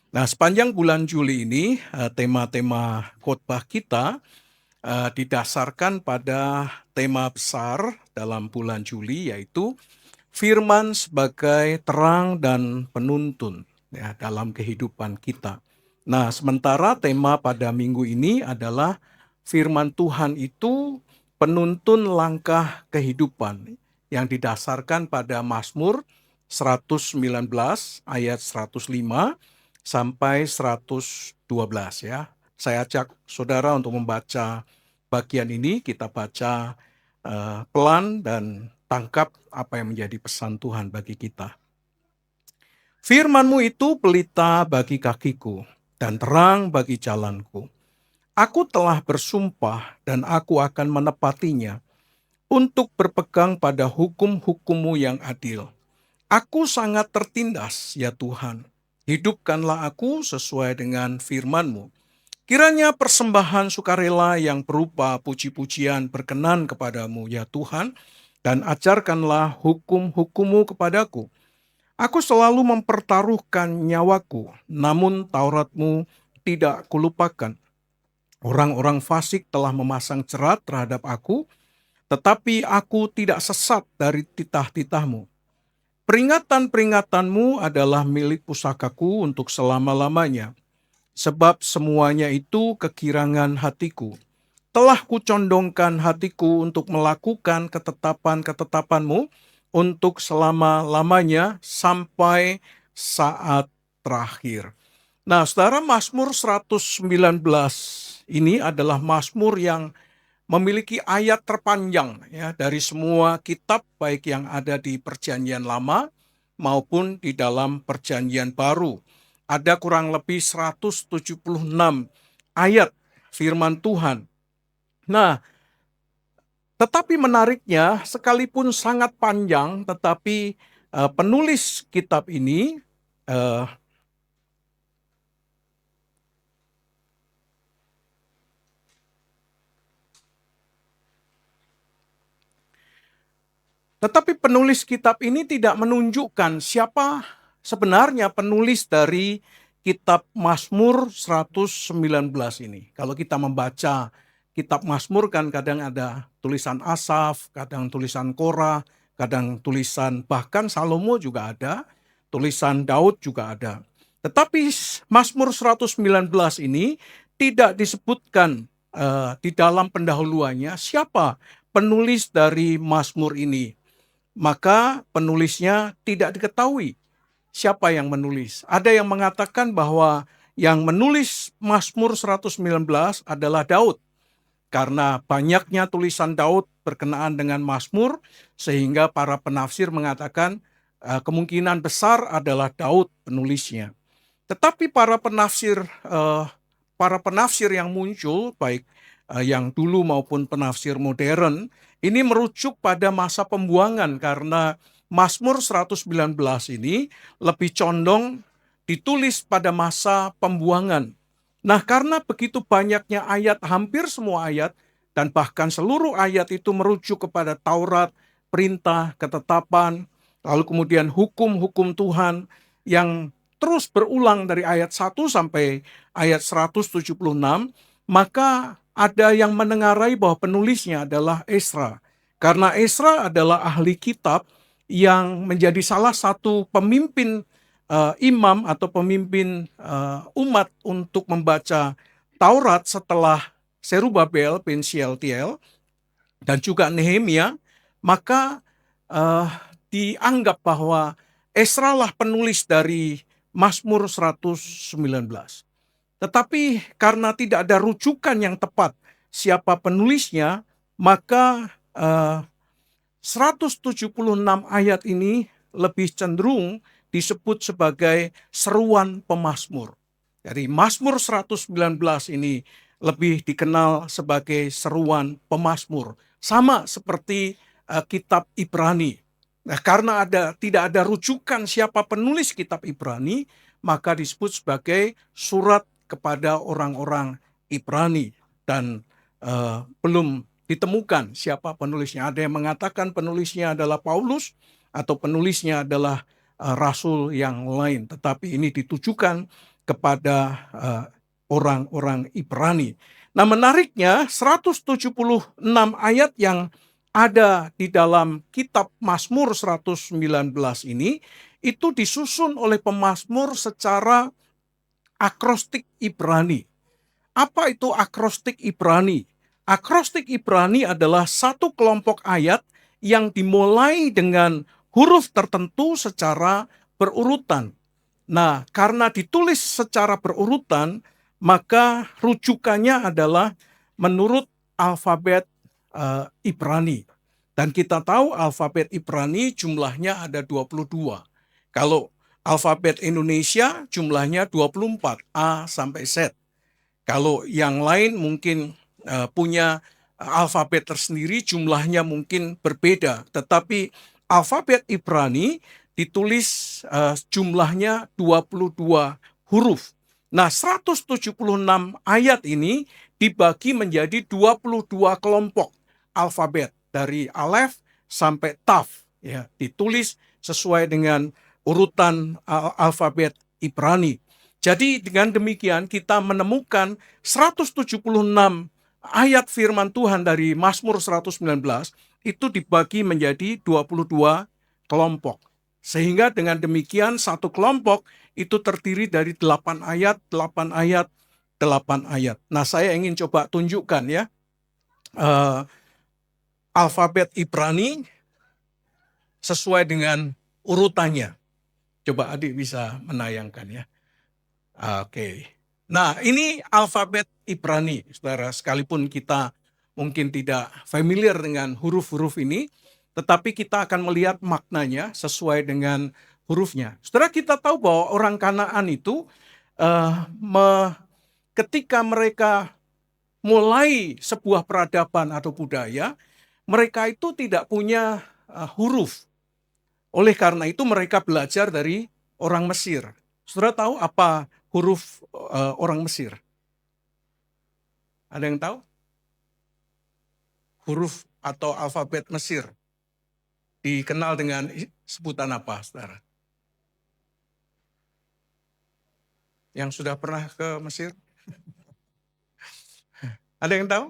Nah, sepanjang bulan Juli ini, tema-tema khotbah kita, didasarkan pada tema besar dalam bulan Juli, yaitu firman sebagai terang dan penuntun, ya, dalam kehidupan kita. Nah, sementara tema pada minggu ini adalah firman Tuhan itu penuntun langkah kehidupan yang didasarkan pada Mazmur 119 ayat 105 sampai 112 ya. Saya ajak saudara untuk membaca bagian ini, kita baca pelan dan tangkap apa yang menjadi pesan Tuhan bagi kita. Firman-Mu itu pelita bagi kakiku dan terang bagi jalanku. Aku telah bersumpah dan aku akan menepatinya untuk berpegang pada hukum-hukum-Mu yang adil. Aku sangat tertindas, ya Tuhan. Hidupkanlah aku sesuai dengan firman-Mu. Kiranya persembahan sukarela yang berupa puji-pujian berkenan kepadamu, ya Tuhan, dan ajarkanlah hukum-hukum-Mu kepadaku. Aku selalu mempertaruhkan nyawaku, namun Taurat-Mu tidak kulupakan. Orang-orang fasik telah memasang jerat terhadap aku, tetapi aku tidak sesat dari titah-titah-Mu. Peringatan-peringatanmu adalah milik pusakaku untuk selama-lamanya, sebab semuanya itu kekirangan hatiku. Telah kucondongkan hatiku untuk melakukan ketetapan-ketetapanmu untuk selama-lamanya sampai saat terakhir. Nah, saudara, Mazmur 119 ini adalah Mazmur yang memiliki ayat terpanjang ya dari semua kitab baik yang ada di Perjanjian Lama maupun di dalam Perjanjian Baru. Ada kurang lebih 176 ayat firman Tuhan. Nah, tetapi menariknya sekalipun sangat panjang, tetapi penulis kitab ini uh, Tetapi penulis kitab ini tidak menunjukkan siapa sebenarnya penulis dari kitab Mazmur 119 ini. Kalau kita membaca kitab Mazmur kan kadang ada tulisan Asaf, kadang tulisan Korah, kadang tulisan bahkan Salomo juga ada, tulisan Daud juga ada. Tetapi Mazmur 119 ini tidak disebutkan di dalam pendahuluannya siapa penulis dari Mazmur ini. Maka penulisnya tidak diketahui siapa yang menulis. Ada yang mengatakan bahwa yang menulis Mazmur 119 adalah Daud. Karena banyaknya tulisan Daud berkenaan dengan Mazmur, sehingga para penafsir mengatakan kemungkinan besar adalah Daud penulisnya. Tetapi para penafsir yang muncul, baik yang dulu maupun penafsir modern, ini merujuk pada masa pembuangan karena Mazmur 119 ini lebih condong ditulis pada masa pembuangan. Nah, karena begitu banyaknya ayat, hampir semua ayat, dan bahkan seluruh ayat itu merujuk kepada Taurat, perintah, ketetapan, lalu kemudian hukum-hukum Tuhan yang terus berulang dari ayat 1 sampai ayat 176, maka ada yang menengarai bahwa penulisnya adalah Ezra. Karena Ezra adalah ahli kitab yang menjadi salah satu pemimpin imam atau pemimpin umat untuk membaca Taurat setelah Serubabel bin Shealtiel dan juga Nehemia, maka dianggap bahwa Ezra lah penulis dari Mazmur 119. Tetapi karena tidak ada rujukan yang tepat siapa penulisnya, maka 176 ayat ini lebih cenderung disebut sebagai seruan pemazmur. Jadi Mazmur 119 ini lebih dikenal sebagai seruan pemazmur. Sama seperti kitab Ibrani. Nah, karena tidak ada rujukan siapa penulis kitab Ibrani, maka disebut sebagai surat kepada orang-orang Ibrani. Dan belum ditemukan siapa penulisnya. Ada yang mengatakan penulisnya adalah Paulus atau penulisnya adalah rasul yang lain. Tetapi ini ditujukan kepada orang-orang Ibrani. Nah, menariknya 176 ayat yang ada di dalam kitab Mazmur 119 ini itu disusun oleh pemazmur secara akrostik Ibrani. Apa itu akrostik Ibrani? Akrostik Ibrani adalah satu kelompok ayat yang dimulai dengan huruf tertentu secara berurutan. Nah, karena ditulis secara berurutan, maka rujukannya adalah menurut alfabet Ibrani. Dan kita tahu alfabet Ibrani jumlahnya ada 22. Kalau alfabet Indonesia jumlahnya 24, A sampai Z. Kalau yang lain mungkin punya alfabet tersendiri, jumlahnya mungkin berbeda. Tetapi alfabet Ibrani ditulis jumlahnya 22 huruf. Nah, 176 ayat ini dibagi menjadi 22 kelompok alfabet dari alef sampai taf, ya, ditulis sesuai dengan urutan alfabet Ibrani. Jadi dengan demikian kita menemukan 176 ayat firman Tuhan dari Mazmur 119 itu dibagi menjadi 22 kelompok. Sehingga dengan demikian satu kelompok itu terdiri dari 8 ayat, 8 ayat, 8 ayat. Nah, saya ingin coba tunjukkan ya alfabet Ibrani sesuai dengan urutannya. Coba adik bisa menayangkan ya. Oke. Nah, ini alfabet Ibrani, saudara. Sekalipun kita mungkin tidak familiar dengan huruf-huruf ini, tetapi kita akan melihat maknanya sesuai dengan hurufnya. Saudara, kita tahu bahwa orang Kanaan itu ketika mereka mulai sebuah peradaban atau budaya, mereka itu tidak punya huruf. Oleh karena itu mereka belajar dari orang Mesir. Saudara tahu apa huruf orang Mesir? Ada yang tahu? Huruf atau alfabet Mesir dikenal dengan sebutan apa, saudara? Yang sudah pernah ke Mesir? Ada yang tahu?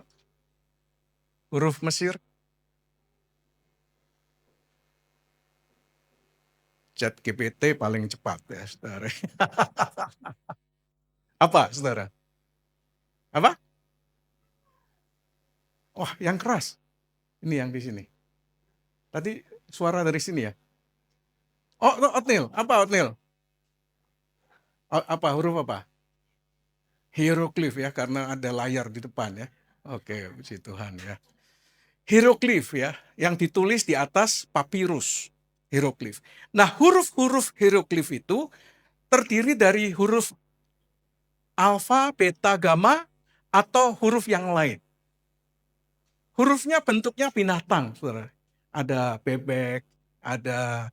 Huruf Mesir? ChatGPT paling cepat ya, saudara. Apa, saudara? Apa? Wah, yang keras. Ini yang di sini. Tadi suara dari sini ya? Oh, Otnil. Apa Otnil? Apa huruf apa? Hieroglif ya, karena ada layar di depan ya. Oke, puji Tuhan ya. Hieroglif ya, yang ditulis di atas papirus. Hieroglif. Nah, huruf-huruf hieroglif itu terdiri dari huruf alfa, beta, gamma, atau huruf yang lain. Hurufnya bentuknya binatang, saudara. Ada bebek, ada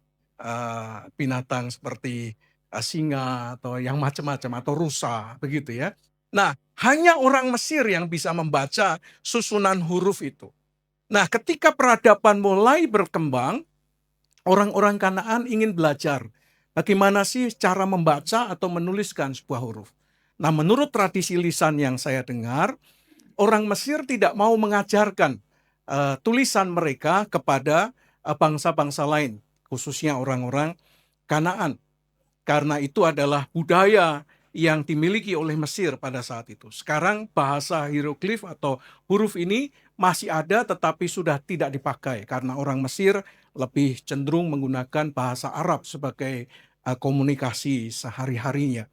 binatang seperti singa atau yang macam-macam atau rusa, begitu ya. Nah, hanya orang Mesir yang bisa membaca susunan huruf itu. Nah, ketika peradaban mulai berkembang, orang-orang Kanaan ingin belajar bagaimana sih cara membaca atau menuliskan sebuah huruf. Nah, menurut tradisi lisan yang saya dengar, orang Mesir tidak mau mengajarkan tulisan mereka kepada bangsa-bangsa lain, khususnya orang-orang Kanaan. Karena itu adalah budaya yang dimiliki oleh Mesir pada saat itu. Sekarang bahasa hieroglif atau huruf ini masih ada tetapi sudah tidak dipakai karena orang Mesir lebih cenderung menggunakan bahasa Arab sebagai komunikasi sehari-harinya.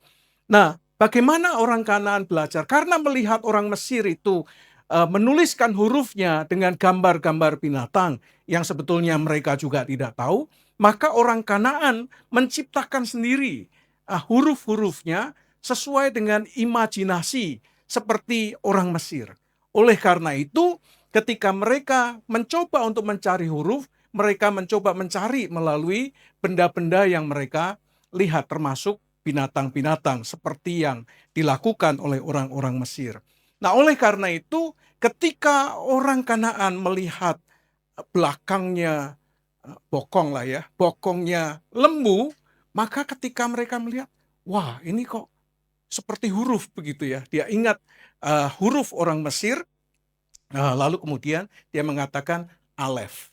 Nah, bagaimana orang Kanaan belajar? Karena melihat orang Mesir itu menuliskan hurufnya dengan gambar-gambar binatang yang sebetulnya mereka juga tidak tahu, maka orang Kanaan menciptakan sendiri huruf-hurufnya sesuai dengan imajinasi seperti orang Mesir. Oleh karena itu, ketika mereka mencoba untuk mencari huruf, mereka mencoba mencari melalui benda-benda yang mereka lihat, termasuk binatang-binatang seperti yang dilakukan oleh orang-orang Mesir. Nah, oleh karena itu, ketika orang Kanaan melihat belakangnya bokong lah ya, bokongnya lembu, maka ketika mereka melihat, wah ini kok seperti huruf begitu ya. Dia ingat huruf orang Mesir, lalu kemudian dia mengatakan Alef,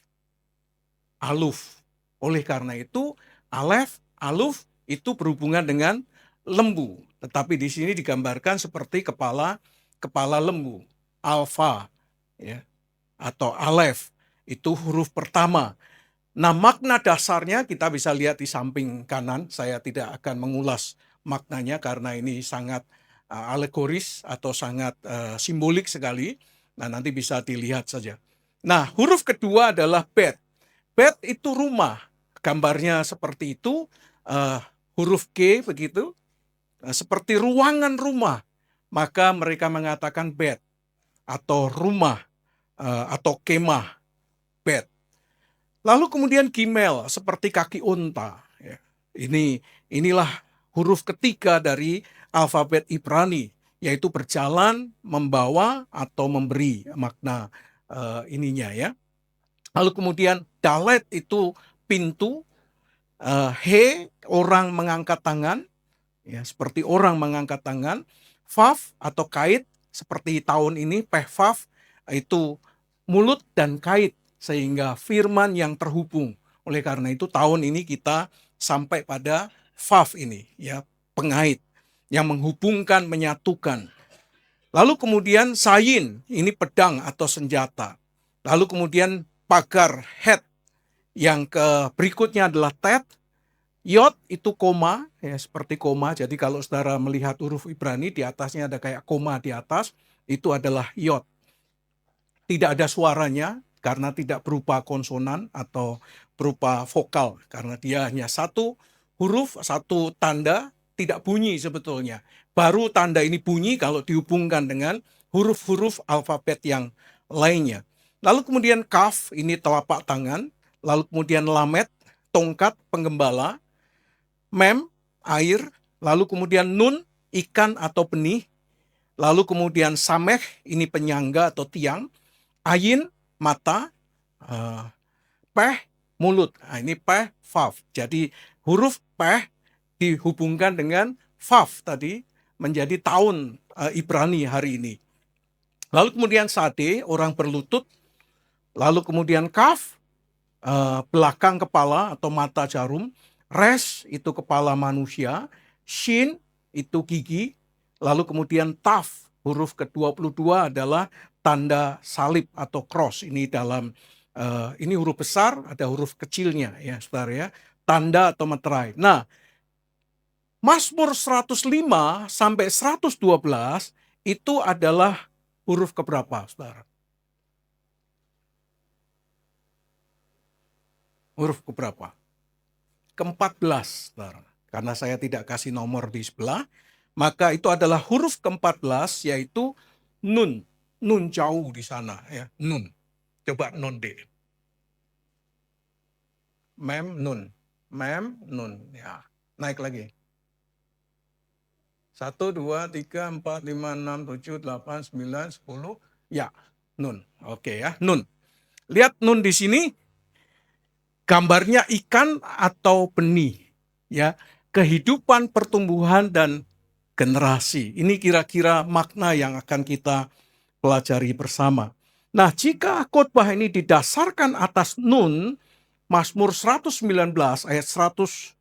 Aluf. Oleh karena itu, Alef, Aluf itu berhubungan dengan lembu. Tetapi di sini digambarkan seperti kepala lembu. Alfa, ya, atau Alef itu huruf pertama. Nah, makna dasarnya kita bisa lihat di samping kanan. Saya tidak akan mengulas maknanya karena ini sangat alegoris atau sangat simbolik sekali. Nah, nanti bisa dilihat saja. Nah, huruf kedua adalah bet. Bet itu rumah. Gambarnya seperti itu, huruf G begitu, seperti ruangan rumah. Maka mereka mengatakan bet atau rumah atau kemah, bet. Lalu kemudian gimel seperti kaki unta. Ya. Inilah huruf ketiga dari alfabet Ibrani, yaitu berjalan, membawa atau memberi makna ininya ya. Lalu kemudian dalet itu pintu, he orang mengangkat tangan, ya seperti orang mengangkat tangan, vav atau kait seperti tahun ini pehvav itu mulut dan kait sehingga firman yang terhubung. Oleh karena itu tahun ini kita sampai pada vav ini ya, pengait yang menghubungkan, menyatukan. Lalu kemudian sayin, ini pedang atau senjata. Lalu kemudian pagar, het. Yang berikutnya adalah tet. Yod itu koma, ya seperti koma. Jadi kalau saudara melihat huruf Ibrani di atasnya ada kayak koma di atas, itu adalah yod. Tidak ada suaranya karena tidak berupa konsonan atau berupa vokal. Karena dia hanya satu huruf, satu tanda, tidak bunyi sebetulnya. Baru tanda ini bunyi kalau dihubungkan dengan huruf-huruf alfabet yang lainnya. Lalu kemudian kaf, ini telapak tangan. Lalu kemudian lamet, tongkat penggembala. Mem, air. Lalu kemudian nun, ikan atau benih. Lalu kemudian sameh, ini penyangga atau tiang. Ayin, mata. Peh, mulut. Nah, ini peh, vav. Jadi huruf peh dihubungkan dengan vav tadi menjadi tahun Ibrani hari ini. Lalu kemudian sade, orang berlutut. Lalu kemudian kaf, belakang kepala atau mata jarum. Res, itu kepala manusia. Shin, itu gigi. Lalu kemudian taf, huruf ke-22 adalah tanda salib atau cross. Ini dalam ini huruf besar, ada huruf kecilnya ya, saudara ya. Tanda atau meterai. Nah, Mazmur 105 sampai 112 itu adalah huruf keberapa, saudara? Huruf keberapa? Ke-14, saudara. Karena saya tidak kasih nomor di sebelah, maka itu adalah huruf ke-14 yaitu nun. Nun jauh di sana ya, nun. Coba nun deh. Mem, nun. Mem, nun. Ya, naik lagi. 1, 2, 3, 4, 5, 6, 7, 8, 9, 10. Ya, nun. Oke ya, nun. Lihat nun di sini, gambarnya ikan atau benih. Ya, kehidupan, pertumbuhan, dan generasi. Ini kira-kira makna yang akan kita pelajari bersama. Nah, jika khotbah ini didasarkan atas nun, Mazmur 119 ayat 105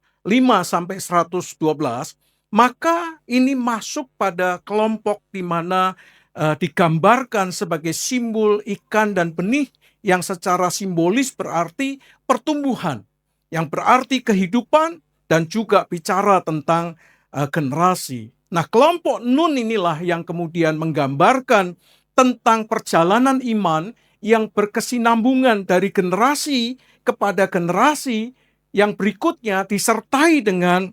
sampai 112, maka ini masuk pada kelompok di mana digambarkan sebagai simbol ikan dan benih yang secara simbolis berarti pertumbuhan, yang berarti kehidupan dan juga bicara tentang generasi. Nah, kelompok nun inilah yang kemudian menggambarkan tentang perjalanan iman yang berkesinambungan dari generasi kepada generasi yang berikutnya disertai dengan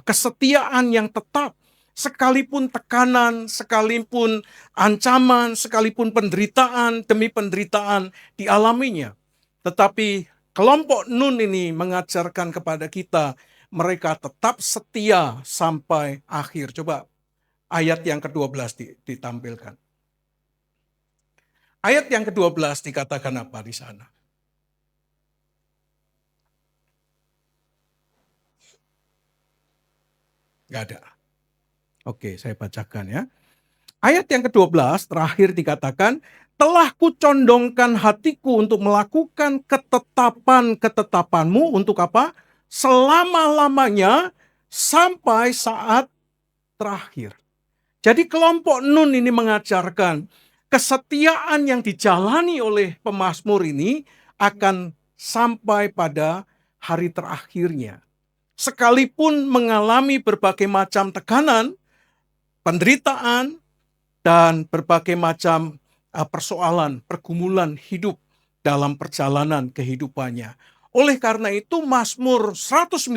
kesetiaan yang tetap. Sekalipun tekanan, sekalipun ancaman, sekalipun penderitaan demi penderitaan dialaminya. Tetapi kelompok nun ini mengajarkan kepada kita mereka tetap setia sampai akhir. Coba ayat yang ke-12 ditampilkan. Ayat yang ke-12 dikatakan apa di sana? Gak ada. Oke, saya bacakan ya. Ayat yang ke-12 terakhir dikatakan, telah kucondongkan hatiku untuk melakukan ketetapan-ketetapanmu untuk apa? Selama-lamanya sampai saat terakhir. Jadi kelompok Nun ini mengajarkan kesetiaan yang dijalani oleh pemazmur ini akan sampai pada hari terakhirnya. Sekalipun mengalami berbagai macam tekanan, penderitaan, dan berbagai macam persoalan, pergumulan hidup dalam perjalanan kehidupannya. Oleh karena itu Mazmur 119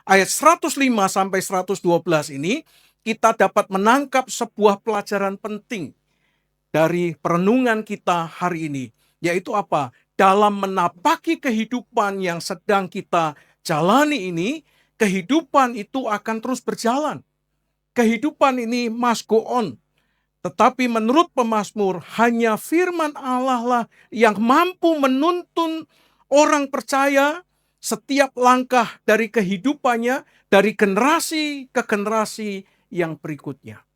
ayat 105 sampai 112 ini kita dapat menangkap sebuah pelajaran penting dari perenungan kita hari ini, yaitu apa? Dalam menapaki kehidupan yang sedang kita jalani ini, kehidupan itu akan terus berjalan. Kehidupan ini must go on. Tetapi menurut pemazmur, hanya firman Allah lah yang mampu menuntun orang percaya setiap langkah dari kehidupannya, dari generasi ke generasi yang berikutnya.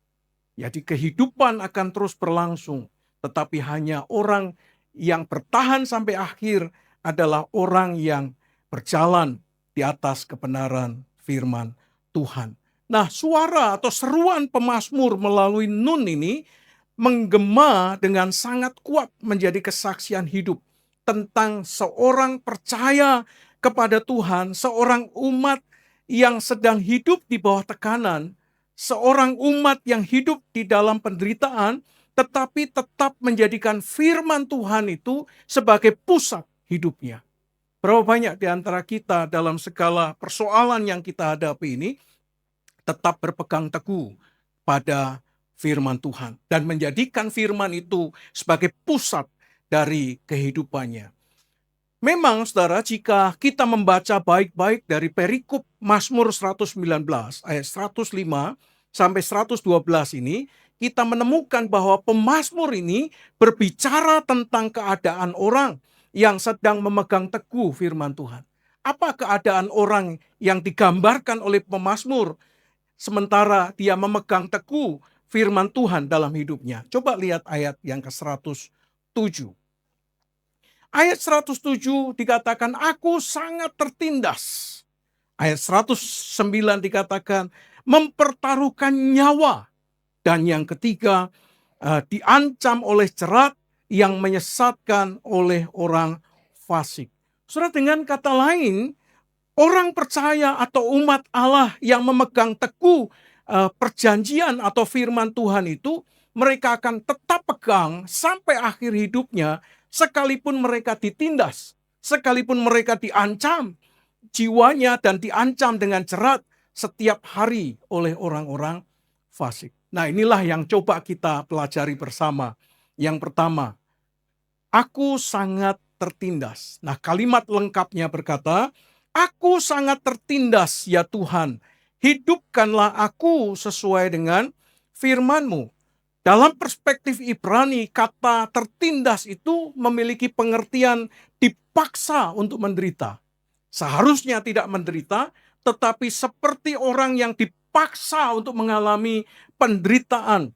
Jadi kehidupan akan terus berlangsung, tetapi hanya orang yang bertahan sampai akhir adalah orang yang berjalan di atas kebenaran firman Tuhan. Nah, suara atau seruan pemazmur melalui Nun ini menggema dengan sangat kuat menjadi kesaksian hidup tentang seorang percaya kepada Tuhan, seorang umat yang sedang hidup di bawah tekanan, seorang umat yang hidup di dalam penderitaan, tetapi tetap menjadikan firman Tuhan itu sebagai pusat hidupnya. Berapa banyak di antara kita dalam segala persoalan yang kita hadapi ini tetap berpegang teguh pada firman Tuhan dan menjadikan firman itu sebagai pusat dari kehidupannya. Memang saudara, jika kita membaca baik-baik dari perikop Mazmur 119 ayat 105 sampai 112 ini, kita menemukan bahwa pemazmur ini berbicara tentang keadaan orang yang sedang memegang teguh firman Tuhan. Apa keadaan orang yang digambarkan oleh pemazmur sementara dia memegang teguh firman Tuhan dalam hidupnya? Coba lihat ayat yang ke-107. Ayat 107 dikatakan, aku sangat tertindas. Ayat 109 dikatakan, mempertaruhkan nyawa. Dan yang ketiga, diancam oleh jerat yang menyesatkan oleh orang fasik. Saudara, dengan kata lain, orang percaya atau umat Allah yang memegang teguh perjanjian atau firman Tuhan itu, mereka akan tetap pegang sampai akhir hidupnya, sekalipun mereka ditindas, sekalipun mereka diancam jiwanya dan diancam dengan jerat setiap hari oleh orang-orang fasik. Nah, inilah yang coba kita pelajari bersama. Yang pertama, aku sangat tertindas. Nah, kalimat lengkapnya berkata, aku sangat tertindas ya Tuhan, hidupkanlah aku sesuai dengan firman-Mu. Dalam perspektif Ibrani, kata tertindas itu memiliki pengertian dipaksa untuk menderita. Seharusnya tidak menderita, tetapi seperti orang yang dipaksa untuk mengalami penderitaan,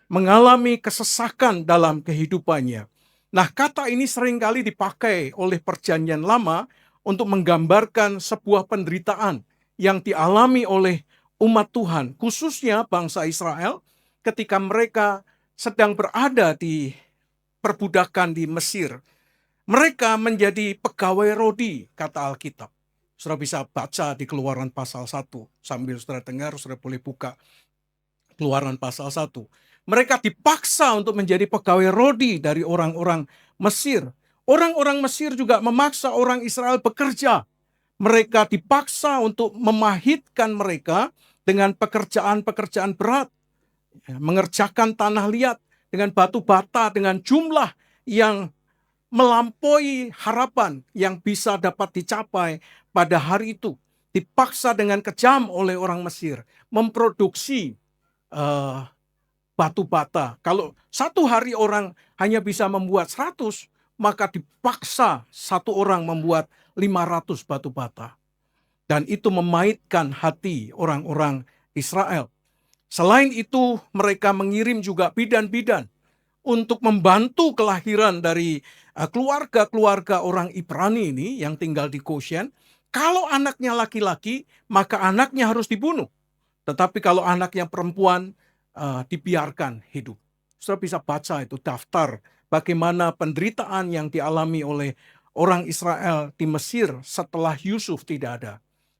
mengalami kesesakan dalam kehidupannya. Nah, kata ini seringkali dipakai oleh Perjanjian Lama untuk menggambarkan sebuah penderitaan yang dialami oleh umat Tuhan, khususnya bangsa Israel, ketika mereka sedang berada di perbudakan di Mesir. Mereka menjadi pegawai rodi, kata Alkitab. Saudara bisa baca di Keluaran pasal 1. Sambil saudara dengar, saudara boleh buka Keluaran pasal 1. Mereka dipaksa untuk menjadi pegawai rodi dari orang-orang Mesir. Orang-orang Mesir juga memaksa orang Israel bekerja. Mereka dipaksa untuk memahitkan mereka dengan pekerjaan-pekerjaan berat. Mengerjakan tanah liat dengan batu bata, dengan jumlah yang melampaui harapan yang bisa dapat dicapai pada hari itu. Dipaksa dengan kejam oleh orang Mesir memproduksi batu bata. Kalau satu hari orang hanya bisa membuat 100, maka dipaksa satu orang membuat 500 batu bata. Dan itu memaitkan hati orang-orang Israel. Selain itu, mereka mengirim juga bidan-bidan untuk membantu kelahiran dari keluarga-keluarga orang Ibrani ini yang tinggal di Goshen. Kalau anaknya laki-laki, maka anaknya harus dibunuh. Tetapi kalau anaknya perempuan, dibiarkan hidup. Saudara bisa baca itu daftar bagaimana penderitaan yang dialami oleh orang Israel di Mesir setelah Yusuf tidak ada.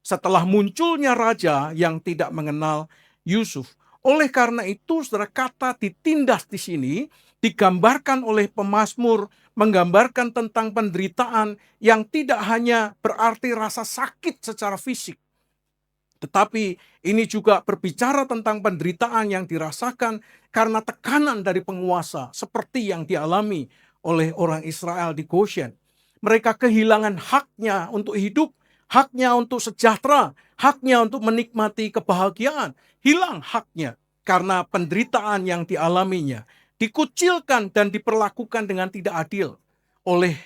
Setelah munculnya raja yang tidak mengenal Yusuf. Oleh karena itu, saudara, kata ditindas di sini digambarkan oleh pemazmur, menggambarkan tentang penderitaan yang tidak hanya berarti rasa sakit secara fisik, tetapi ini juga berbicara tentang penderitaan yang dirasakan karena tekanan dari penguasa seperti yang dialami oleh orang Israel di Goshen. Mereka kehilangan haknya untuk hidup, haknya untuk sejahtera, haknya untuk menikmati kebahagiaan. Hilang haknya karena penderitaan yang dialaminya. Dikucilkan dan diperlakukan dengan tidak adil oleh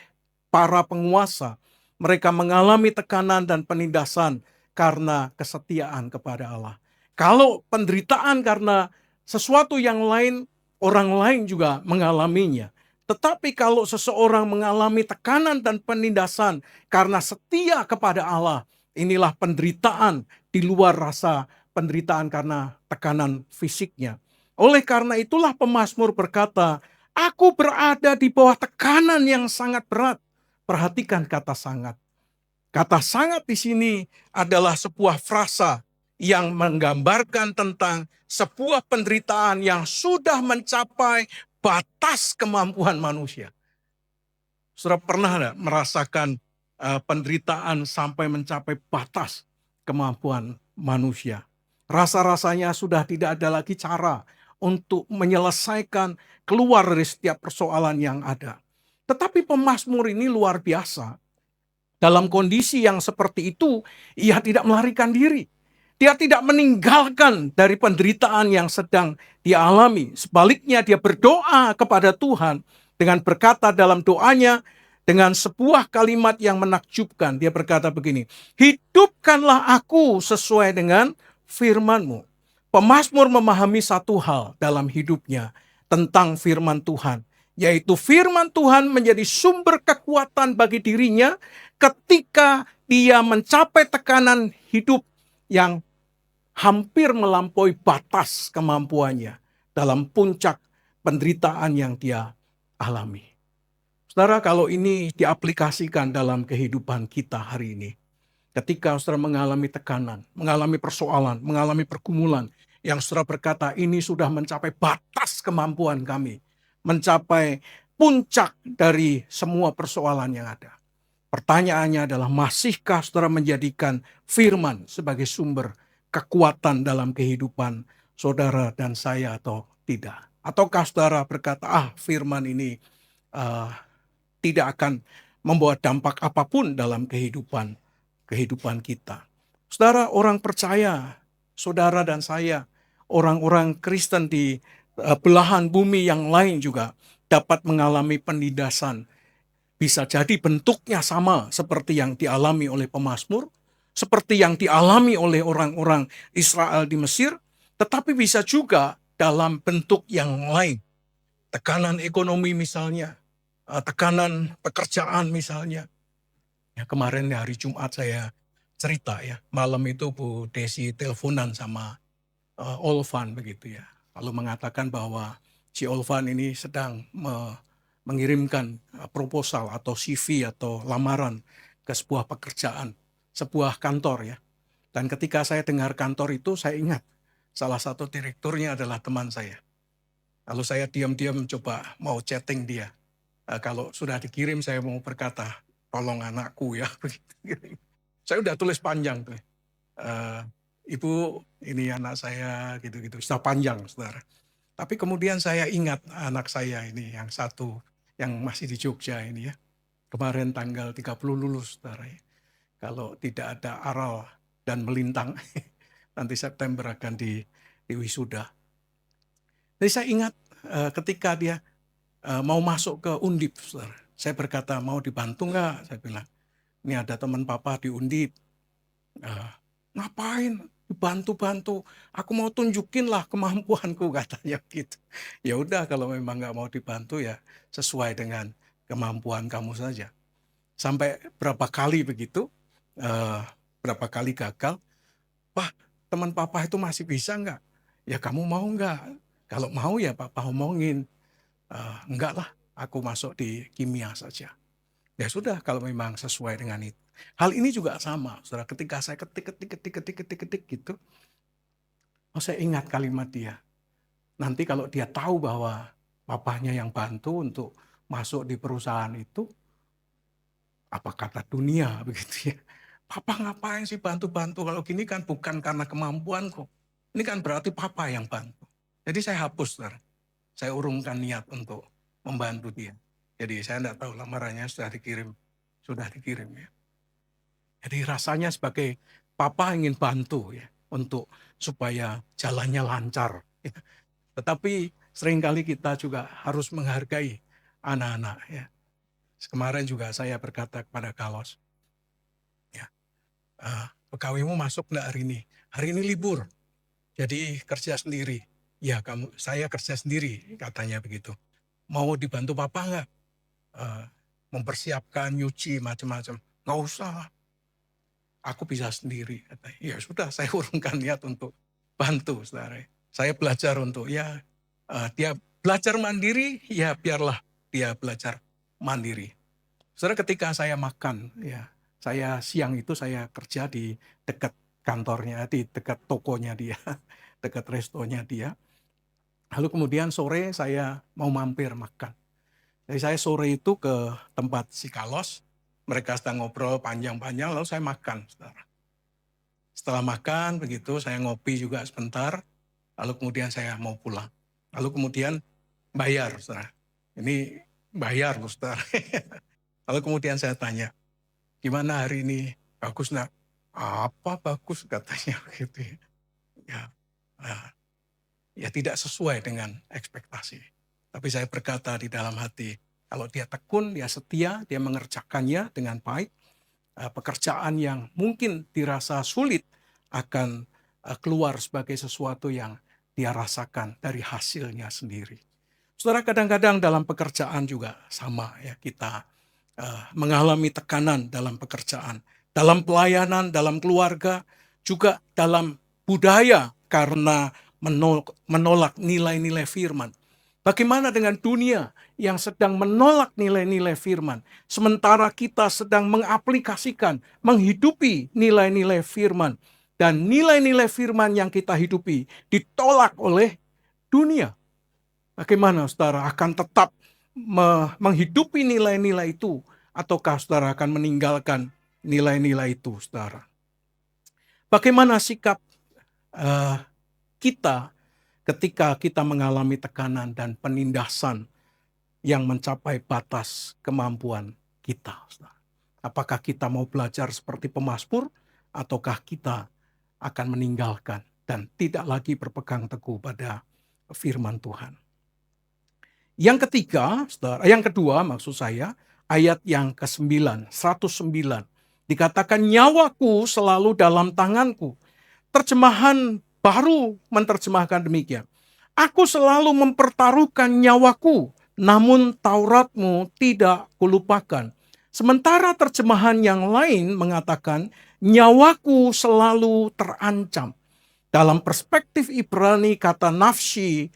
para penguasa. Mereka mengalami tekanan dan penindasan karena kesetiaan kepada Allah. Kalau penderitaan karena sesuatu yang lain, orang lain juga mengalaminya. Tetapi kalau seseorang mengalami tekanan dan penindasan karena setia kepada Allah, inilah penderitaan di luar rasa penderitaan karena tekanan fisiknya. Oleh karena itulah pemazmur berkata, aku berada di bawah tekanan yang sangat berat. Perhatikan kata sangat. Kata sangat di sini adalah sebuah frasa yang menggambarkan tentang sebuah penderitaan yang sudah mencapai batas kemampuan manusia. Sudah pernah enggak merasakan penderitaan sampai mencapai batas kemampuan manusia? Rasa-rasanya sudah tidak ada lagi cara untuk menyelesaikan keluar dari setiap persoalan yang ada. Tetapi pemazmur ini luar biasa. Dalam kondisi yang seperti itu, ia tidak melarikan diri. Dia tidak meninggalkan dari penderitaan yang sedang dia alami. Sebaliknya dia berdoa kepada Tuhan dengan berkata dalam doanya dengan sebuah kalimat yang menakjubkan. Dia berkata begini, hidupkanlah aku sesuai dengan firman-Mu. Pemazmur memahami satu hal dalam hidupnya tentang firman Tuhan, yaitu firman Tuhan menjadi sumber kekuatan bagi dirinya ketika dia mencapai tekanan hidup yang hampir melampaui batas kemampuannya dalam puncak penderitaan yang dia alami. Saudara, kalau ini diaplikasikan dalam kehidupan kita hari ini, ketika saudara mengalami tekanan, mengalami persoalan, mengalami pergumulan, yang saudara berkata ini sudah mencapai batas kemampuan kami, mencapai puncak dari semua persoalan yang ada. Pertanyaannya adalah, masihkah saudara menjadikan firman sebagai sumber kekuatan dalam kehidupan saudara dan saya atau tidak? Ataukah saudara berkata, firman ini uh, tidak akan membawa dampak apapun dalam kehidupan kita. Saudara, orang percaya, saudara dan saya, orang-orang Kristen di belahan bumi yang lain juga dapat mengalami penindasan. Bisa jadi bentuknya sama seperti yang dialami oleh pemazmur, seperti yang dialami oleh orang-orang Israel di Mesir, tetapi bisa juga dalam bentuk yang lain. Tekanan ekonomi misalnya, tekanan pekerjaan misalnya. Ya, kemarin hari Jumat saya cerita ya, malam itu Bu Desi teleponan sama Olvan begitu ya. Lalu mengatakan bahwa si Olvan ini sedang mengirimkan proposal atau CV atau lamaran ke sebuah pekerjaan, sebuah kantor ya. Dan ketika saya dengar kantor itu, saya ingat salah satu direkturnya adalah teman saya. Lalu saya diam-diam coba mau chatting dia. Kalau sudah dikirim saya mau berkata, tolong anakku ya. Saya udah tulis panjang tuh. Ibu, ini anak saya gitu-gitu. Sudah panjang, saudara. Tapi kemudian saya ingat anak saya ini yang satu, yang masih di Jogja ini ya. Kemarin tanggal 30 lulus, saudara. Kalau tidak ada aral dan melintang, nanti September akan di wisuda. Jadi saya ingat ketika dia mau masuk ke Undip, saudara. Saya berkata, mau dibantu nggak? Saya bilang, ini ada teman papa di Undip. Ngapain? dibantu-bantu, aku mau tunjukin lah kemampuanku," katanya gitu. Ya udah kalau memang nggak mau dibantu ya sesuai dengan kemampuan kamu saja. Sampai berapa kali begitu, eee, berapa kali gagal, "Wah, teman papa itu masih bisa nggak? Ya kamu mau nggak? Kalau mau ya papa omongin." "Enggak lah, aku masuk di kimia saja." Ya sudah kalau memang sesuai dengan itu. Hal ini juga sama, Saudara, ketika saya ketik ketik ketik ketik ketik ketik gitu, oh saya ingat kalimat dia. Nanti kalau dia tahu bahwa papahnya yang bantu untuk masuk di perusahaan itu, apa kata dunia begitu ya. "Papa ngapain sih bantu-bantu, kalau gini kan bukan karena kemampuanku. Ini kan berarti papa yang bantu." Jadi saya hapus, Saudara. Saya urungkan niat untuk membantu dia. Jadi saya enggak tahu lamarannya sudah dikirim ya. Jadi rasanya sebagai papa ingin bantu ya, untuk supaya jalannya lancar ya. Tetapi seringkali kita juga harus menghargai anak-anak ya. Kemarin juga saya berkata kepada Carlos, ya, "Pegawaimu masuk enggak hari ini?" "Hari ini libur, jadi kerja sendiri." "Ya saya kerja sendiri," katanya begitu. "Mau dibantu papa enggak? Eee, mempersiapkan, nyuci, macam-macam." "Nggak usah, aku bisa sendiri," katanya. Ya sudah saya urungkan niat untuk bantu, Saudara. Saya belajar untuk dia belajar mandiri, ya biarlah dia belajar mandiri. Saudara, ketika saya makan, ya saya siang itu saya kerja di dekat kantornya, di dekat tokonya dia, dekat restonya dia. Lalu kemudian sore saya mau mampir makan. Jadi saya sore itu ke tempat si Carlos, mereka sedang ngobrol panjang-panjang, lalu saya makan, Saudara. Setelah makan begitu, saya ngopi juga sebentar, lalu kemudian saya mau pulang. Lalu kemudian bayar, Saudara. Ini bayar loh, Saudara. Lalu kemudian saya tanya, "Gimana hari ini? Bagus enggak?" "Apa bagus?" katanya begitu ya. Ya, nah, ya tidak sesuai dengan ekspektasi. Tapi saya berkata di dalam hati, kalau dia tekun, dia setia, dia mengerjakannya dengan baik, pekerjaan yang mungkin dirasa sulit akan keluar sebagai sesuatu yang dia rasakan dari hasilnya sendiri. Saudara, kadang-kadang dalam pekerjaan juga sama ya, kita mengalami tekanan dalam pekerjaan, dalam pelayanan, dalam keluarga, juga dalam budaya karena menolak nilai-nilai firman. Bagaimana dengan dunia yang sedang menolak nilai-nilai firman, sementara kita sedang mengaplikasikan, menghidupi nilai-nilai firman, dan nilai-nilai firman yang kita hidupi ditolak oleh dunia. Bagaimana saudara akan tetap menghidupi nilai-nilai itu, ataukah saudara akan meninggalkan nilai-nilai itu, saudara? Bagaimana sikap kita ketika kita mengalami tekanan dan penindasan yang mencapai batas kemampuan kita, saudara? Apakah kita mau belajar seperti pemazmur, ataukah kita akan meninggalkan dan tidak lagi berpegang teguh pada firman Tuhan? Yang ketiga, saudara, yang kedua maksud saya, ayat yang ke-9, 109. Dikatakan, "Nyawaku selalu dalam tanganku." Terjemahan baru menerjemahkan demikian. "Aku selalu mempertaruhkan nyawaku, namun Tauratmu tidak kulupakan." Sementara terjemahan yang lain mengatakan, "Nyawaku selalu terancam." Dalam perspektif Ibrani, kata nafsi,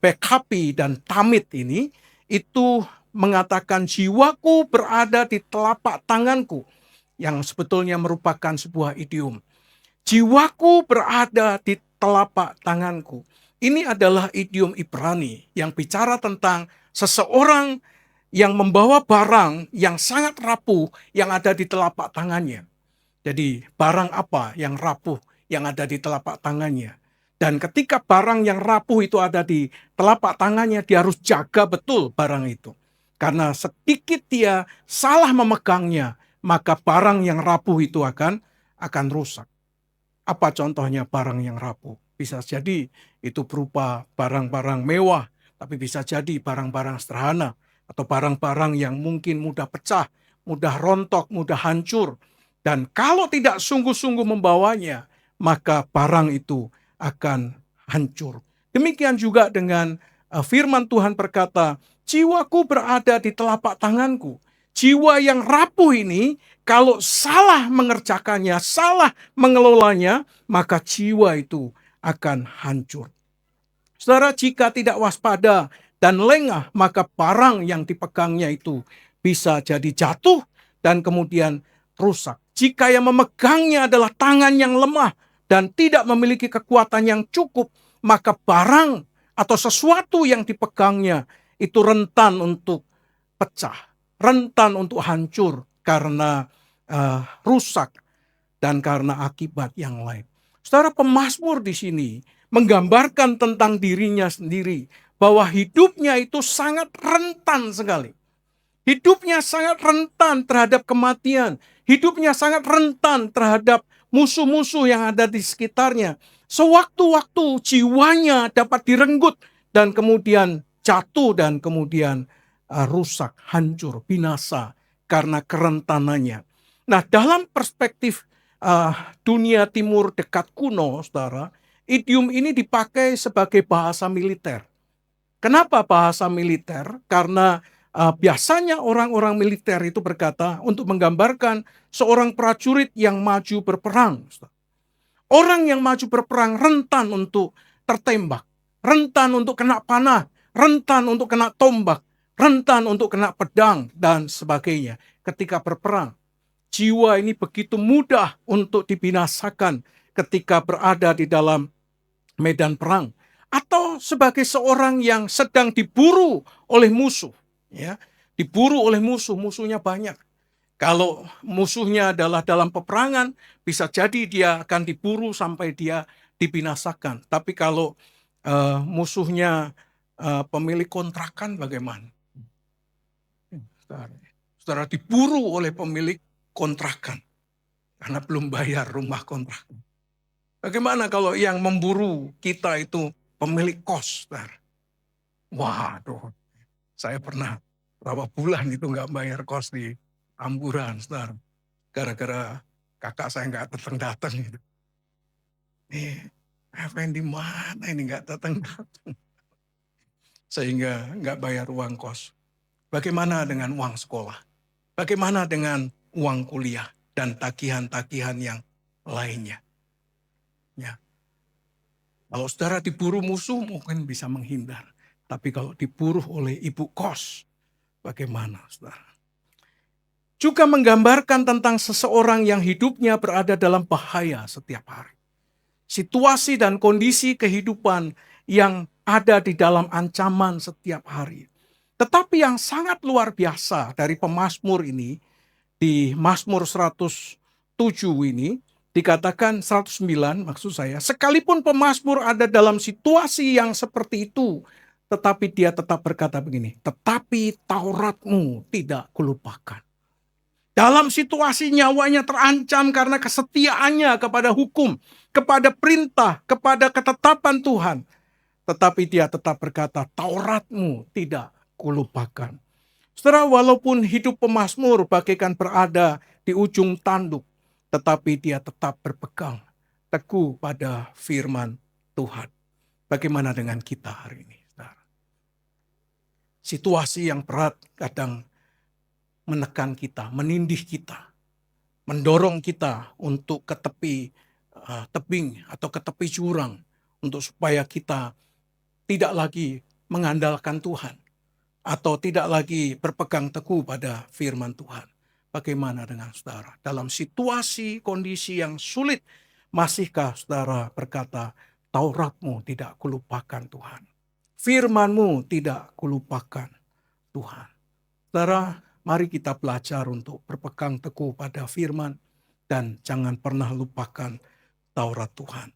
pekapi, dan tamit ini, itu mengatakan jiwaku berada di telapak tanganku, yang sebetulnya merupakan sebuah idiom. Jiwaku berada di telapak tanganku. Ini adalah idiom Ibrani yang bicara tentang seseorang yang membawa barang yang sangat rapuh yang ada di telapak tangannya. Jadi barang apa yang rapuh yang ada di telapak tangannya. Dan ketika barang yang rapuh itu ada di telapak tangannya, dia harus jaga betul barang itu. Karena sedikit dia salah memegangnya, maka barang yang rapuh itu akan rusak. Apa contohnya barang yang rapuh? Bisa jadi itu berupa barang-barang mewah, tapi bisa jadi barang-barang sederhana, atau barang-barang yang mungkin mudah pecah, mudah rontok, mudah hancur. Dan kalau tidak sungguh-sungguh membawanya, maka barang itu akan hancur. Demikian juga dengan firman Tuhan berkata, jiwaku berada di telapak tanganku. Jiwa yang rapuh ini, kalau salah mengerjakannya, salah mengelolanya, maka jiwa itu akan hancur. Saudara, jika tidak waspada dan lengah, maka barang yang dipegangnya itu bisa jadi jatuh dan kemudian rusak. Jika yang memegangnya adalah tangan yang lemah dan tidak memiliki kekuatan yang cukup, maka barang atau sesuatu yang dipegangnya itu rentan untuk pecah, rentan untuk hancur karena rusak dan karena akibat yang lain. Saudara, pemazmur di sini menggambarkan tentang dirinya sendiri bahwa hidupnya itu sangat rentan sekali. Hidupnya sangat rentan terhadap kematian. Hidupnya sangat rentan terhadap musuh-musuh yang ada di sekitarnya. Sewaktu-waktu jiwanya dapat direnggut dan kemudian jatuh dan kemudian rusak, hancur, binasa karena kerentanannya. Nah, dalam perspektif dunia timur dekat kuno, saudara, idiom ini dipakai sebagai bahasa militer. Kenapa bahasa militer? Karena biasanya orang-orang militer itu berkata untuk menggambarkan seorang prajurit yang maju berperang. Orang yang maju berperang rentan untuk tertembak, rentan untuk kena panah, rentan untuk kena tombak, rentan untuk kena pedang, dan sebagainya. Ketika berperang, jiwa ini begitu mudah untuk dibinasakan ketika berada di dalam medan perang. Atau sebagai seorang yang sedang diburu oleh musuh. Ya, diburu oleh musuh, musuhnya banyak. Kalau musuhnya adalah dalam peperangan, bisa jadi dia akan diburu sampai dia dibinasakan. Tapi kalau musuhnya pemilik kontrakan bagaimana? Saudara diburu oleh pemilik kontrakan karena belum bayar rumah kontrakan. Bagaimana kalau yang memburu kita itu pemilik kos? Saudara? Waduh, saya pernah berapa bulan itu nggak bayar kos di Tamburan, saudara. Gara-gara kakak saya nggak datang-datang gitu. Effendi mana ini nggak datang-datang. Sehingga nggak bayar uang kos. Bagaimana dengan uang sekolah? Bagaimana dengan uang kuliah dan tagihan-tagihan yang lainnya? Ya. Kalau saudara diburu musuh mungkin bisa menghindar. Tapi kalau diburu oleh ibu kos, bagaimana saudara? Juga menggambarkan tentang seseorang yang hidupnya berada dalam bahaya setiap hari. Situasi dan kondisi kehidupan yang ada di dalam ancaman setiap hari. Tetapi yang sangat luar biasa dari pemazmur ini, di Mazmur 107 ini, dikatakan 109 maksud saya, sekalipun pemazmur ada dalam situasi yang seperti itu, tetapi dia tetap berkata begini, tetapi Tauratmu tidak kulupakan. Dalam situasi nyawanya terancam karena kesetiaannya kepada hukum, kepada perintah, kepada ketetapan Tuhan. Tetapi dia tetap berkata, Tauratmu tidak kulupakan. Saudara, walaupun hidup pemazmur bagaikan berada di ujung tanduk, tetapi dia tetap berpegang teguh pada firman Tuhan. Bagaimana dengan kita hari ini? Saudara? Situasi yang berat kadang menekan kita, menindih kita, mendorong kita untuk ke tepi tebing atau ke tepi jurang untuk supaya kita tidak lagi mengandalkan Tuhan atau tidak lagi berpegang teguh pada firman Tuhan. Bagaimana dengan saudara? Dalam situasi kondisi yang sulit, masihkah saudara berkata, Tauratmu tidak kulupakan Tuhan. Firman-Mu tidak kulupakan Tuhan. Saudara, mari kita belajar untuk berpegang teguh pada firman dan jangan pernah lupakan Taurat Tuhan.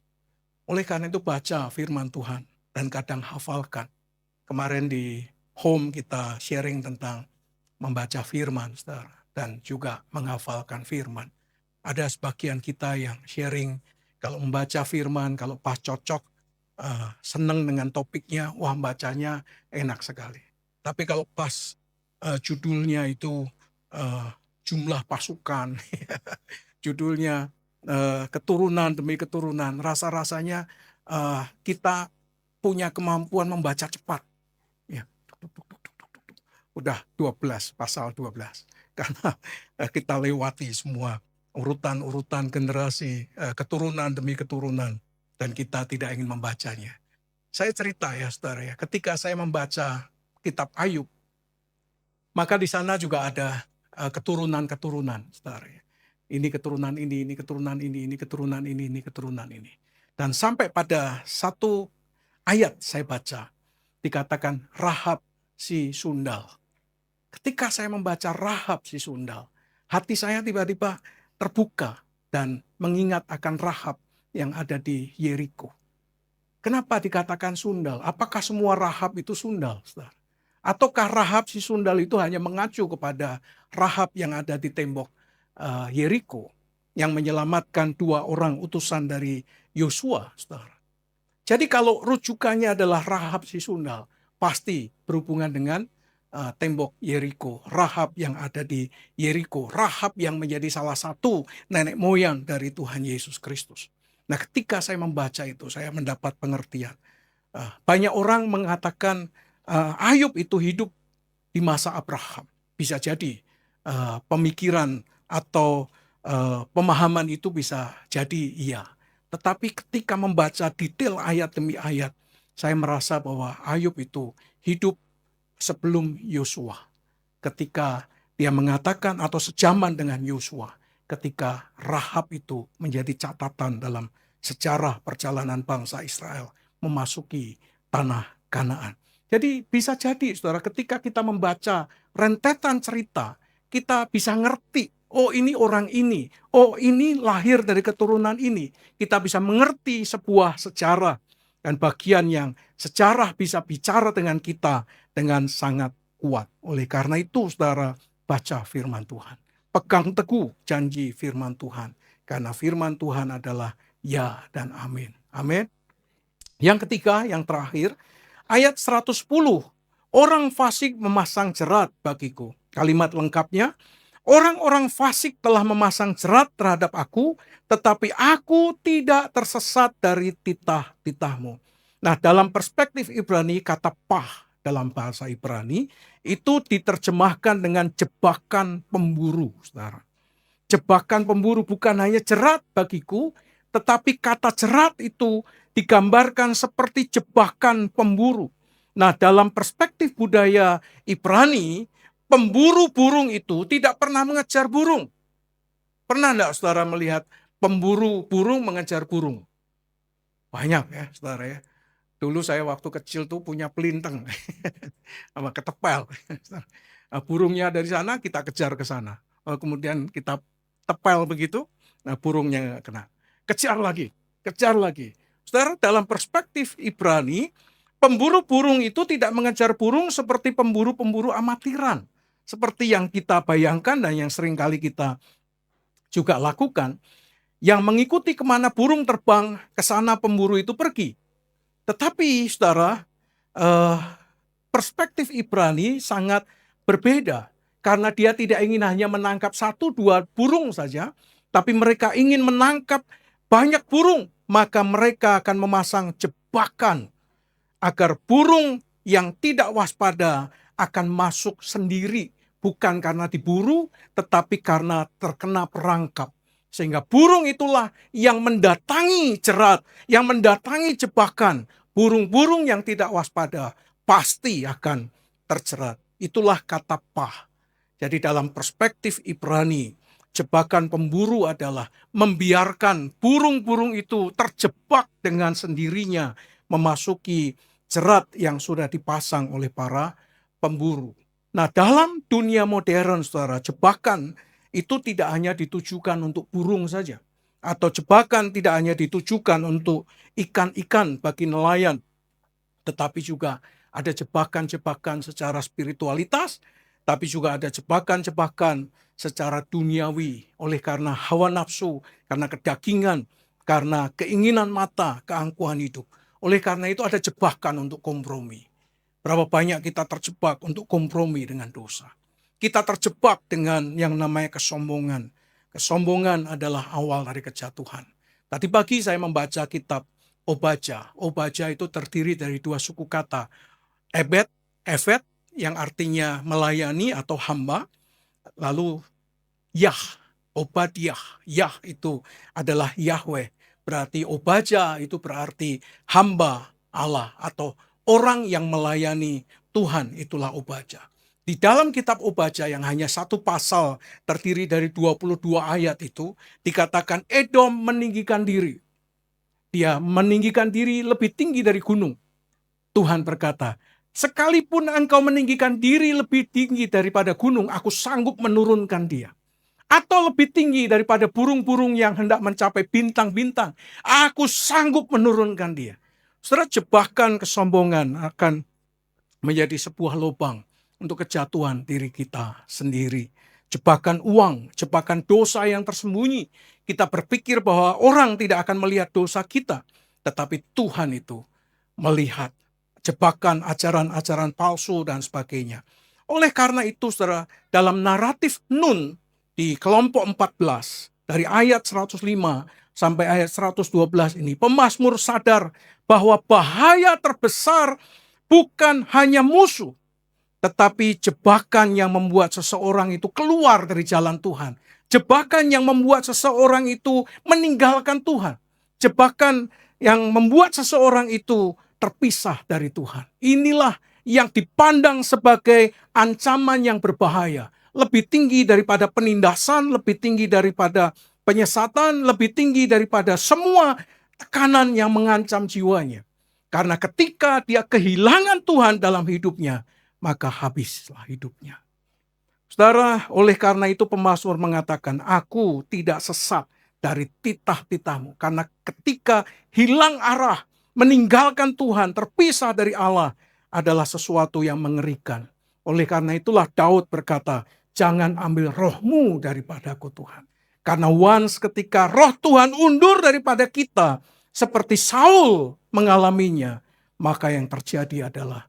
Oleh karena itu baca firman Tuhan dan kadang hafalkan. Kemarin di home kita sharing tentang membaca firman, saudara, dan juga menghafalkan firman. Ada sebagian kita yang sharing kalau membaca firman, kalau pas cocok, seneng dengan topiknya, wah bacanya enak sekali. Tapi kalau pas judulnya itu jumlah pasukan, judulnya keturunan demi keturunan. Rasa-rasanya kita punya kemampuan membaca cepat. Ya, udah 12, pasal 12. Karena kita lewati semua urutan-urutan generasi, keturunan demi keturunan, dan kita tidak ingin membacanya. Saya cerita ya saudara ya, ketika saya membaca kitab Ayub, maka di sana juga ada keturunan-keturunan saudara ya. Ini keturunan ini keturunan ini keturunan ini keturunan ini. Dan sampai pada satu ayat saya baca, dikatakan Rahab si sundal. Ketika saya membaca Rahab si sundal, hati saya tiba-tiba terbuka dan mengingat akan Rahab yang ada di Yeriko. Kenapa dikatakan sundal? Apakah semua Rahab itu sundal? Saudara? Ataukah Rahab si sundal itu hanya mengacu kepada Rahab yang ada di tembok Yeriko, yang menyelamatkan 2 orang utusan dari Yosua, saudara? Jadi kalau rujukannya adalah Rahab si sundal, pasti berhubungan dengan tembok Yeriko, Rahab yang ada di Yeriko, Rahab yang menjadi salah satu nenek moyang dari Tuhan Yesus Kristus. Nah, ketika saya membaca itu, saya mendapat pengertian. Banyak orang mengatakan Ayub itu hidup di masa Abraham. Bisa jadi pemikiran atau pemahaman itu bisa jadi iya. Tetapi ketika membaca detail ayat demi ayat, saya merasa bahwa Ayub itu hidup sebelum Yosua. Ketika dia mengatakan atau sejaman dengan Yosua, ketika Rahab itu menjadi catatan dalam sejarah perjalanan bangsa Israel memasuki tanah Kanaan. Jadi bisa jadi saudara, ketika kita membaca rentetan cerita, kita bisa ngerti, oh ini orang ini, oh ini lahir dari keturunan ini. Kita bisa mengerti sebuah sejarah dan bagian yang sejarah bisa bicara dengan kita dengan sangat kuat. Oleh karena itu saudara, baca firman Tuhan. Pegang teguh janji firman Tuhan. Karena firman Tuhan adalah ya dan amin. Amin. Yang ketiga, yang terakhir, ayat 110. Orang fasik memasang jerat bagiku. Kalimat lengkapnya, orang-orang fasik telah memasang jerat terhadap aku, tetapi aku tidak tersesat dari titah-titahmu. Nah, dalam perspektif Ibrani, kata pah dalam bahasa Ibrani itu diterjemahkan dengan jebakan pemburu, saudara. Jebakan pemburu, bukan hanya jerat bagiku, tetapi kata jerat itu digambarkan seperti jebakan pemburu. Nah, dalam perspektif budaya Ibrani, pemburu burung itu tidak pernah mengejar burung. Pernah enggak saudara melihat pemburu burung mengejar burung? Banyak ya saudara ya. Dulu saya waktu kecil tuh punya pelintang sama ketepel. Nah, burungnya dari sana kita kejar ke sana. Kemudian kita tepel begitu, nah burungnya kena. Kejar lagi, kejar lagi. Saudara, dalam perspektif Ibrani, pemburu burung itu tidak mengejar burung seperti pemburu-pemburu amatiran. Seperti yang kita bayangkan dan yang sering kali kita juga lakukan. Yang mengikuti kemana burung terbang, ke sana pemburu itu pergi. Tetapi saudara, perspektif Ibrani sangat berbeda. Karena dia tidak ingin hanya menangkap 1-2 burung saja, tapi mereka ingin menangkap banyak burung. Maka mereka akan memasang jebakan agar burung yang tidak waspada akan masuk sendiri. Bukan karena diburu, tetapi karena terkena perangkap. Sehingga burung itulah yang mendatangi jerat, yang mendatangi jebakan. Burung-burung yang tidak waspada pasti akan terjerat. Itulah kata pah. Jadi dalam perspektif Ibrani, jebakan pemburu adalah membiarkan burung-burung itu terjebak dengan sendirinya memasuki jerat yang sudah dipasang oleh para pemburu. Nah, dalam dunia modern, saudara, jebakan itu tidak hanya ditujukan untuk burung saja. Atau jebakan tidak hanya ditujukan untuk ikan-ikan bagi nelayan. Tetapi juga ada jebakan-jebakan secara spiritualitas, tapi juga ada jebakan-jebakan secara duniawi. Oleh karena hawa nafsu, karena kedagingan, karena keinginan mata, keangkuhan hidup. Oleh karena itu ada jebakan untuk kompromi. Berapa banyak kita terjebak untuk kompromi dengan dosa. Kita terjebak dengan yang namanya kesombongan. Kesombongan adalah awal dari kejatuhan. Tadi pagi saya membaca kitab Obaja. Obaja itu terdiri dari dua suku kata. Evet, evet yang artinya melayani atau hamba. Lalu Yah, Obadiah. Yah itu adalah Yahweh. Berarti Obaja itu berarti hamba Allah atau orang yang melayani Tuhan, itulah Obaja. Di dalam kitab Obaja yang hanya satu pasal terdiri dari 22 ayat itu dikatakan Edom meninggikan diri. Dia meninggikan diri lebih tinggi dari gunung. Tuhan berkata, sekalipun engkau meninggikan diri lebih tinggi daripada gunung, aku sanggup menurunkan dia. Atau lebih tinggi daripada burung-burung yang hendak mencapai bintang-bintang, aku sanggup menurunkan dia. Saudara, jebakan kesombongan akan menjadi sebuah lubang untuk kejatuhan diri kita sendiri. Jebakan uang, jebakan dosa yang tersembunyi. Kita berpikir bahwa orang tidak akan melihat dosa kita, tetapi Tuhan itu melihat. Jebakan ajaran-ajaran palsu dan sebagainya. Oleh karena itu, saudara, dalam naratif Nun di kelompok 14, dari ayat 105 sampai ayat 112 ini, pemazmur sadar bahwa bahaya terbesar bukan hanya musuh, tetapi jebakan yang membuat seseorang itu keluar dari jalan Tuhan. Jebakan yang membuat seseorang itu meninggalkan Tuhan. Jebakan yang membuat seseorang itu terpisah dari Tuhan. Inilah yang dipandang sebagai ancaman yang berbahaya. Lebih tinggi daripada penindasan, lebih tinggi daripada penyesatan, lebih tinggi daripada semua tekanan yang mengancam jiwanya. Karena ketika dia kehilangan Tuhan dalam hidupnya, maka habislah hidupnya. Saudara, oleh karena itu pemazmur mengatakan, aku tidak sesat dari titah-titahmu. Karena ketika hilang arah, meninggalkan Tuhan, terpisah dari Allah, adalah sesuatu yang mengerikan. Oleh karena itulah Daud berkata, jangan ambil rohmu daripadaku Tuhan. Karena once ketika roh Tuhan undur daripada kita, seperti Saul mengalaminya, maka yang terjadi adalah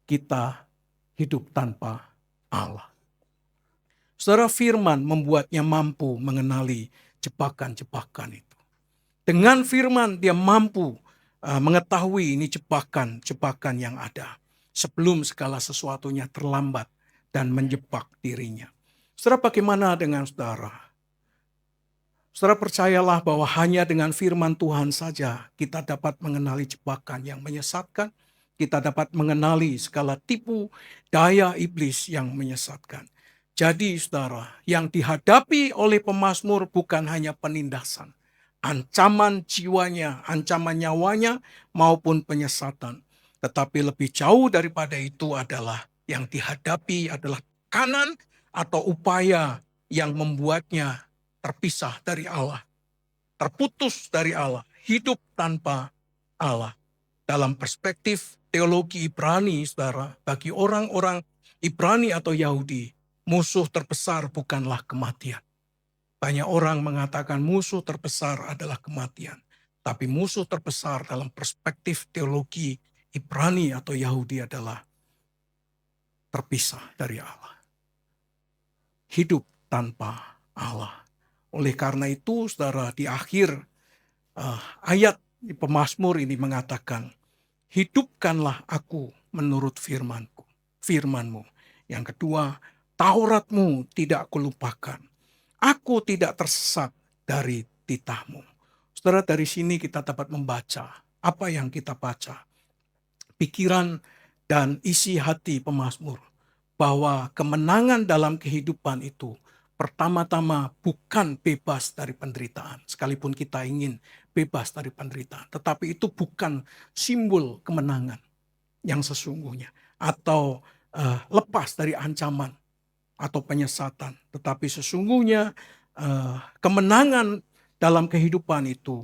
kita hidup tanpa Allah. Saudara, firman membuatnya mampu mengenali jebakan-jebakan itu. Dengan firman dia mampu mengetahui ini jebakan-jebakan yang ada sebelum segala sesuatunya terlambat dan menjebak dirinya. Saudara, bagaimana dengan saudara? Saudara, percayalah bahwa hanya dengan firman Tuhan saja kita dapat mengenali jebakan yang menyesatkan. Kita dapat mengenali segala tipu daya iblis yang menyesatkan. Jadi saudara, yang dihadapi oleh pemazmur bukan hanya penindasan, ancaman jiwanya, ancaman nyawanya, maupun penyesatan. Tetapi lebih jauh daripada itu adalah yang dihadapi adalah tekanan atau upaya yang membuatnya terpisah dari Allah, terputus dari Allah, hidup tanpa Allah. Dalam perspektif teologi Ibrani, saudara, bagi orang-orang Ibrani atau Yahudi, musuh terbesar bukanlah kematian. Banyak orang mengatakan musuh terbesar adalah kematian. Tapi musuh terbesar dalam perspektif teologi Ibrani atau Yahudi adalah terpisah dari Allah. Hidup tanpa Allah. Oleh karena itu, saudara, di akhir ayat di pemazmur ini mengatakan, hidupkanlah aku menurut firman-Mu. Yang kedua, Taurat-Mu tidak kulupakan. Aku tidak tersesat dari titah-Mu. Saudara, dari sini kita dapat membaca apa yang kita baca. Pikiran dan isi hati pemazmur. Bahwa kemenangan dalam kehidupan itu pertama-tama bukan bebas dari penderitaan. Sekalipun kita ingin bebas dari penderitaan. Tetapi itu bukan simbol kemenangan yang sesungguhnya. Atau lepas dari ancaman atau penyesatan. Tetapi sesungguhnya kemenangan dalam kehidupan itu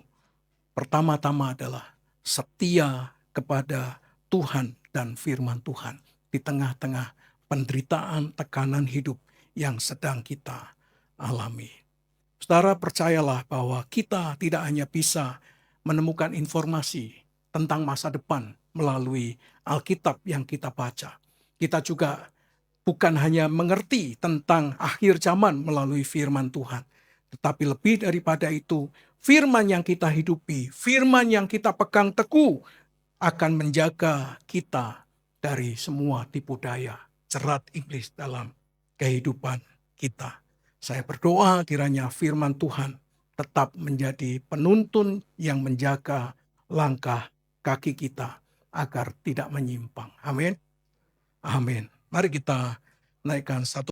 pertama-tama adalah setia kepada Tuhan dan firman Tuhan di tengah-tengah penderitaan, tekanan hidup yang sedang kita alami. Saudara, percayalah bahwa kita tidak hanya bisa menemukan informasi tentang masa depan melalui Alkitab yang kita baca. Kita juga bukan hanya mengerti tentang akhir zaman melalui firman Tuhan, tetapi lebih daripada itu, firman yang kita hidupi, firman yang kita pegang teguh akan menjaga kita dari semua tipu daya, jerat iblis dalam kehidupan kita. Saya berdoa kiranya firman Tuhan tetap menjadi penuntun yang menjaga langkah kaki kita agar tidak menyimpang. Amin. Amin. Mari kita naikkan satu